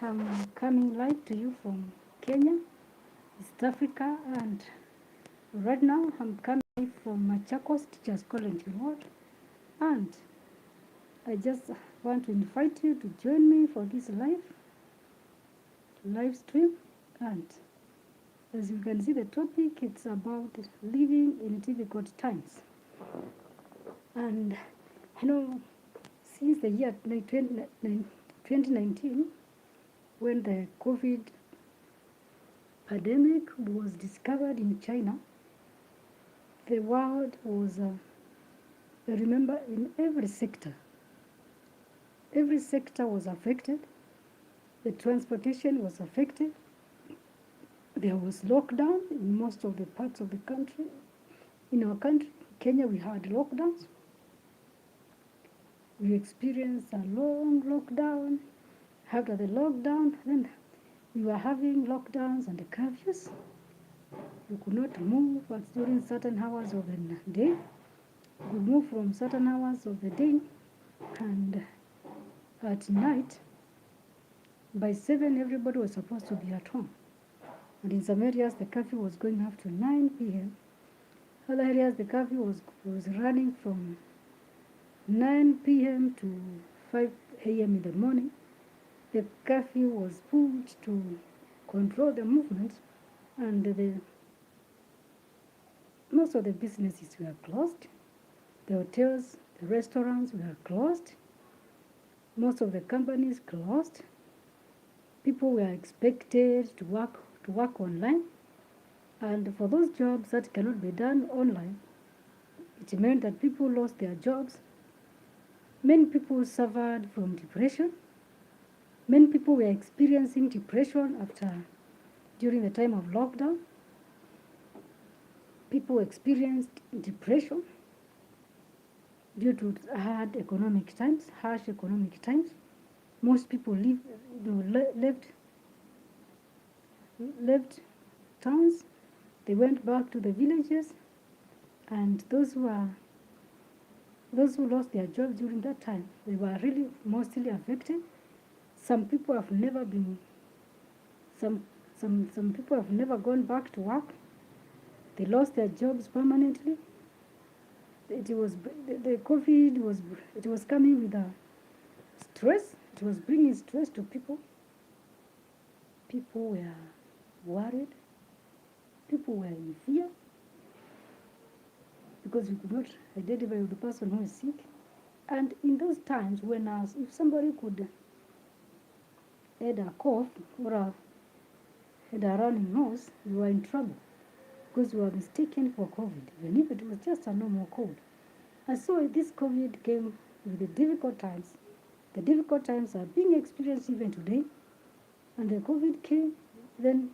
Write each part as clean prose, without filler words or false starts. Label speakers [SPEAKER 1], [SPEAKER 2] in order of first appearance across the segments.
[SPEAKER 1] I'm coming live to you from Kenya, East Africa, and right now I'm coming live from Machakos Teachers College Road, and I just want to invite you to join me for this live stream. And as you can see, the topic it's about living in difficult times. And since the year 2019, when the COVID pandemic was discovered in China, the world was, remember, in every sector was affected. The transportation was affected. There was lockdown in most of the parts of the country. In our country, Kenya, we had lockdowns. We experienced a long lockdown. After the lockdown, then we were having lockdowns and curfews. You could not move during certain hours of the day. You could move from certain hours of the day, and at night, by 7, everybody was supposed to be at home. And in some areas, the curfew was going up to 9 p.m. Other areas, the curfew was running from 9 p.m. to 5 a.m. in the morning. The curfew was put to control the movement, and most of the businesses were closed. The hotels, the restaurants were closed. Most of the companies closed. People were expected to work online, and for those jobs that cannot be done online, it meant that people lost their jobs. Many people suffered from depression. Many people were experiencing depression during the time of lockdown. People experienced depression due to harsh economic times. Most people left towns. They went back to the villages, and those who lost their jobs during that time, they were really mostly affected. Some people have never gone back to work. They lost their jobs permanently. The COVID was coming with stress. It was bringing stress to people. People were worried. People were in fear because we could not identify the person who is sick. And in those times, if somebody could had a cough or had a running nose, you were in trouble because you were mistaken for COVID, even if it was just a normal cold. And so this COVID came with the difficult times. The difficult times are being experienced even today. And the COVID came, then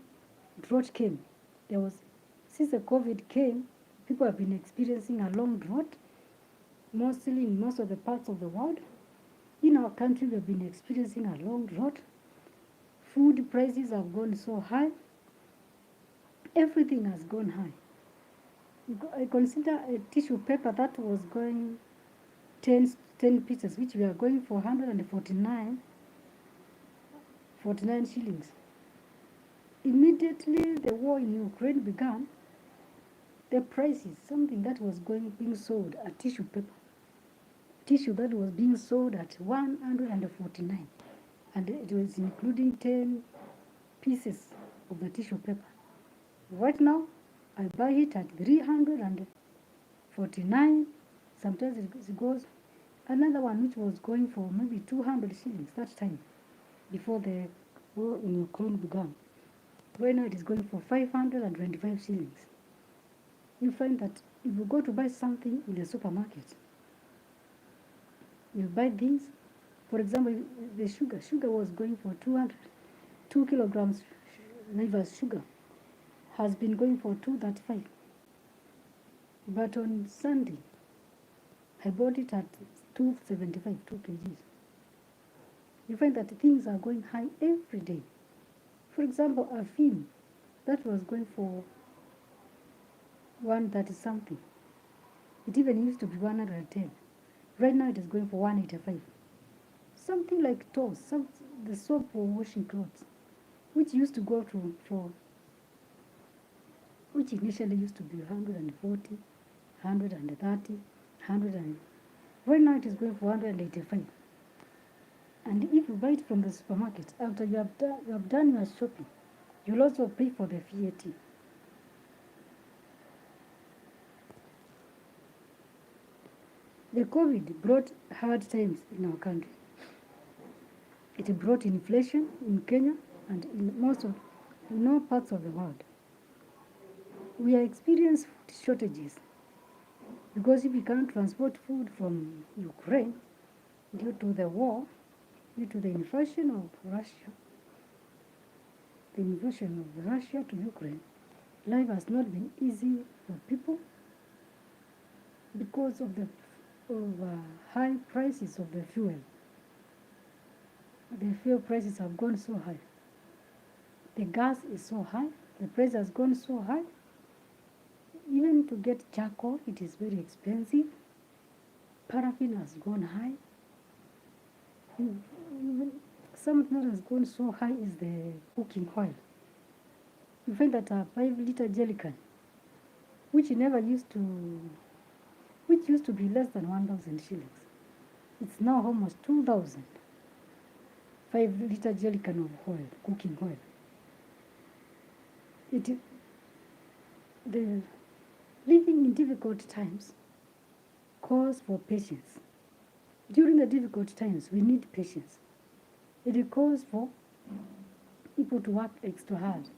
[SPEAKER 1] drought came. Since the COVID came, people have been experiencing a long drought, mostly in most of the parts of the world. In our country, we have been experiencing a long drought. Food prices have gone so high. Everything has gone high. I consider a tissue paper that was going 10 pieces, which we are going for 149 shillings. Immediately the war in Ukraine began, the prices, something that was being sold, a tissue that was being sold at 149, and it was including 10 pieces of the tissue paper. Right now, I buy it at 349. Sometimes it goes. Another one which was going for maybe 200 shillings that time, before the war in Ukraine began. Right now it is going for 525 shillings. You find that if you go to buy something in the supermarket, you buy things, for example, the sugar was going for 2 kilograms Naivas sugar has been going for 235. But on Sunday, I bought it at 275, 2 kgs. You find that things are going high every day. For example, a film that was going for 130 something. It even used to be 110. Right now it is going for 185. Something like toast. the soap for washing clothes, which used to go to for which initially used to be 140, 130, 100 and right now it is going for 185. And if you buy it from the supermarket, after you have done your shopping, you'll also pay for the VAT. The COVID brought hard times in our country. It brought inflation in Kenya and in all parts of the world. We are experiencing food shortages because if we can't transport food from Ukraine due to the war, due to the invasion of Russia to Ukraine, life has not been easy for people because of the high prices of the fuel. The fuel prices have gone so high. The gas is so high. The price has gone so high. Even to get charcoal, it is very expensive. Paraffin has gone high. Even something that has gone so high is the cooking oil. You find that a 5-liter jerrycan, which used to be less than 1,000 shillings, it's now almost 2,000. 5-liter jerrycan of oil, cooking oil. The living in difficult times calls for patience. During the difficult times, we need patience. It calls for people to work extra hard.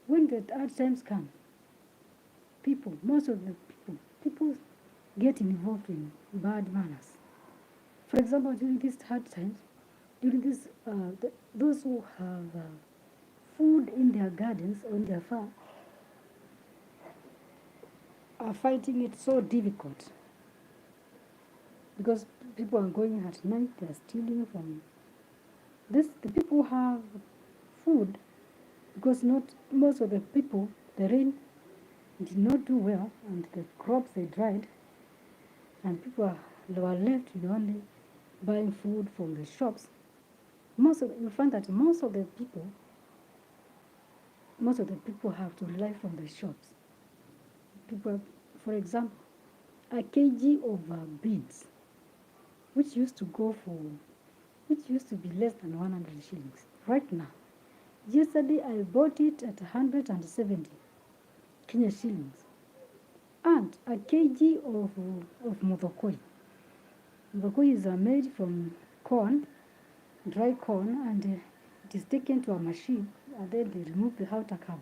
[SPEAKER 1] When the hard times come, most of the people get involved in bad manners. For example, during these hard times, those who have food in their gardens or in their farm are finding it so difficult because people are going at night, they are stealing from this. The people have food because not most of the people, the rain did not do well and the crops they dried, and people were left with only buying food from the shops. You find that most of the people have to rely from the shops. People, for example, a kg of beans, which used to be less than 100 shillings. Right now, yesterday I bought it at 170 Kenya shillings. And a kg of muthokoi. Muthokoi is made from corn, dry corn, and it is taken to a machine, and then they remove the outer cover.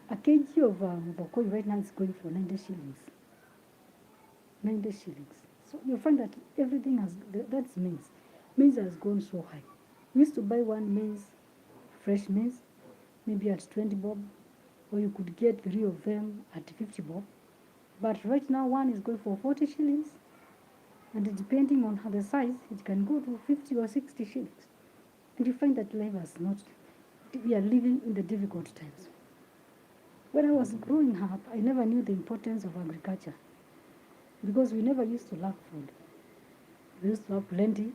[SPEAKER 1] A kg of muthokoi right now is going for 90 shillings. 90 shillings. So you find that everything that's maize. Maize has gone so high. We used to buy one maize, fresh maize, maybe at 20 bob, or you could get 3 of them at 50 bob. But right now one is going for 40 shillings, and depending on the size, it can go to 50 or 60 shillings. And you find that we are living in the difficult times. When I was growing up, I never knew the importance of agriculture because we never used to lack food. We used to have plenty.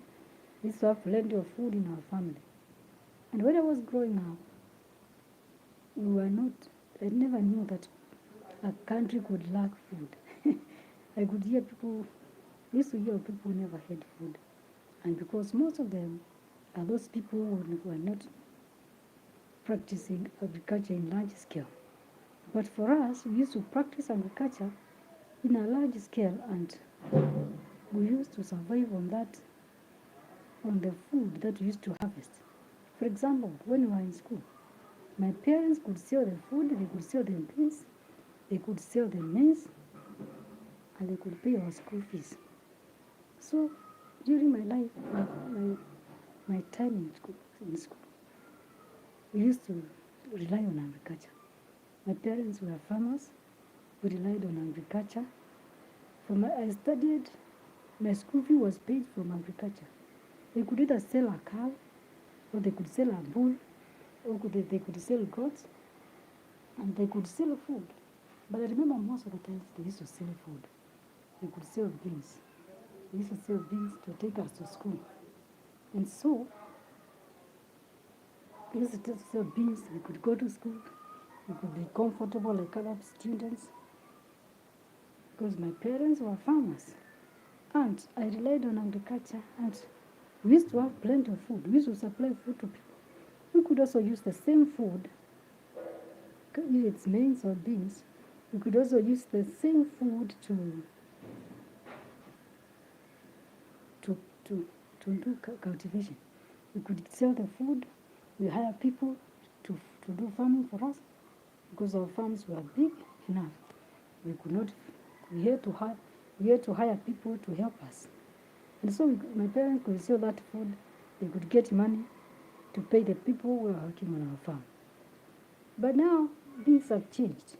[SPEAKER 1] We used to have plenty of food in our family. And when I was growing up, I never knew that a country could lack food. I could hear people, used to hear people who never had food. And because most of them are those people who were not practicing agriculture in large scale. But for us, we used to practice agriculture in a large scale, and we used to survive on the food that we used to harvest. For example, when we were in school, my parents could sell the food, they could sell the beans, they could sell the maize, and they could pay our school fees. So during my life, my time in school, we used to rely on agriculture. My parents were farmers. We relied on agriculture. I studied, my school fee was paid from agriculture. They could either sell a cow, or they could sell a bull, or they could sell goats, and they could sell food. But I remember most of the times they used to sell food. They could sell beans. They used to sell beans to take us to school. And so used to sell beans. We could go to school. We could be comfortable like other students because my parents were farmers. And I relied on agriculture, and we used to have plenty of food. We used to supply food to people. We could also use the same food, if it's maize or beans. We could also use the same food to, to, to do cultivation. We could sell the food. We hire people to do farming for us because our farms were big enough. We could not. We had to hire people to help us, and so my parents could sell that food. They could get money to pay the people who were working on our farm. But now things have changed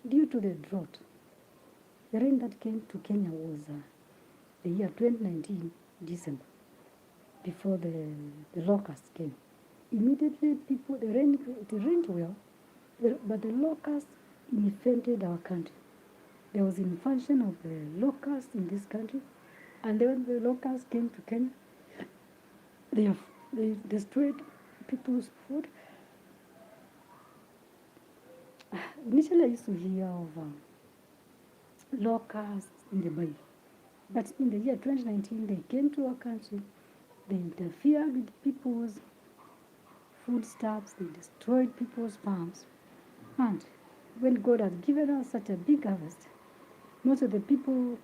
[SPEAKER 1] due to the drought. The rain that came to Kenya was the year 2019, December, before the locusts came. Immediately, it rained well, but the locusts infested our country. There was invasion of the locusts in this country, and when the locusts came to Kenya, they destroyed people's food. Initially, I used to hear of locusts in the Bible, but in the year 2019, they came to our country. They interfered with people's foodstuffs. They destroyed people's farms, and when God had given us such a big harvest, most of the people's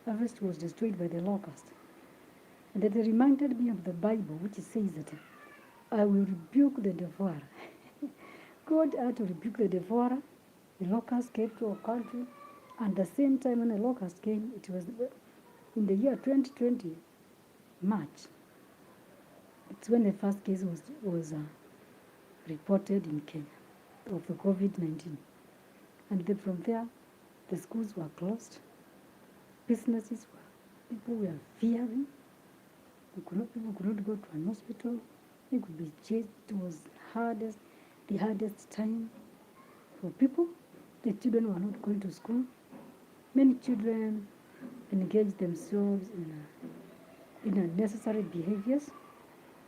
[SPEAKER 1] harvest was destroyed by the locust. And that reminded me of the Bible, which says that I will rebuke the devourer. God had to rebuke the devourer. The locust came to our country, and at the same time when the locust came, it was in the year 2020, March. It's when the first case was reported in Kenya of the COVID-19. And then from there, the schools were closed, people were fearing. People could not go to an hospital. They could be chased. It was the hardest time for people. The children were not going to school. Many children engaged themselves in unnecessary behaviors.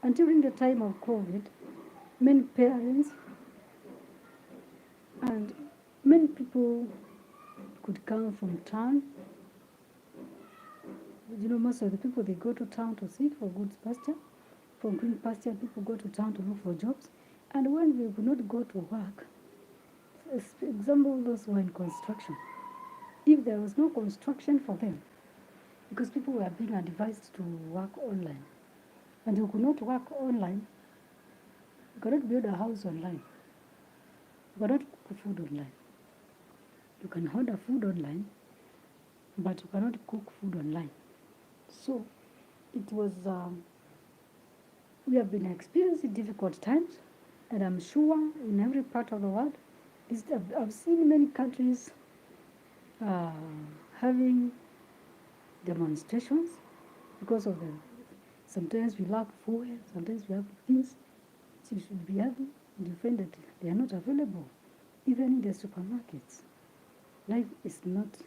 [SPEAKER 1] And during the time of COVID, many parents and many people could come from town. Most of the people, they go to town to seek for good pasture. From green pasture, people go to town to look for jobs. And when they could not go to work, for example, those who were in construction, if there was no construction for them, because people were being advised to work online, and you could not work online, you cannot build a house online, you cannot cook food online. You can order food online, but you cannot cook food online. So it was, we have been experiencing difficult times, and I'm sure in every part of the world, I've seen many countries having demonstrations because of sometimes we lack food, sometimes we have things you should be having, and you find that they are not available, even in the supermarkets. Life is not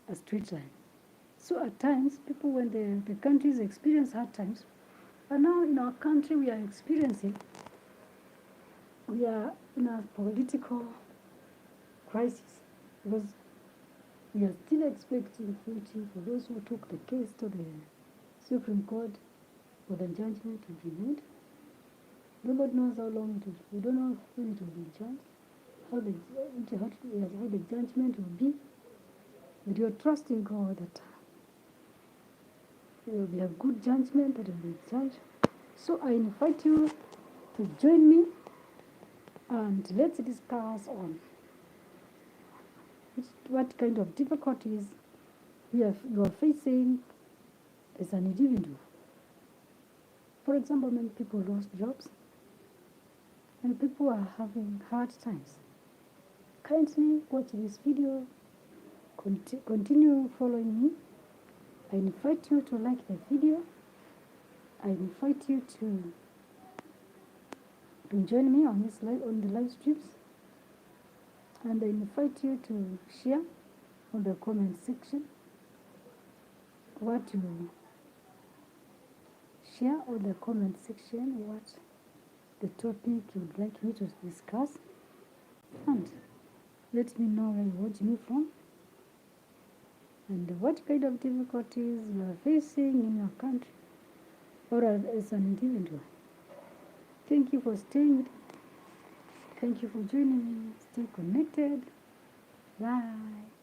[SPEAKER 1] a straight line. So at times, people, when the countries experience hard times, but now in our country we are in a political crisis because we are still expecting waiting for those who took the case to the Supreme Court for the judgment to be made. Nobody knows how long it will. We don't know when it will be judged, how the judgment will be. But you are trusting God that there will be a good judgment that will be judged. So I invite you to join me and let's discuss on what kind of difficulties you are facing as an individual. For example, many people lost jobs and people are having hard times. Kindly watch this video, continue following me. I invite you to like the video. I invite you to join me on the live streams, and I invite you to share on the comment section what you share on the comment section what the topic you would like me to discuss, and let me know where you're watching me from and what kind of difficulties you are facing in your country or as an individual. Thank you for staying with me. Thank you for joining me. Stay connected. Bye.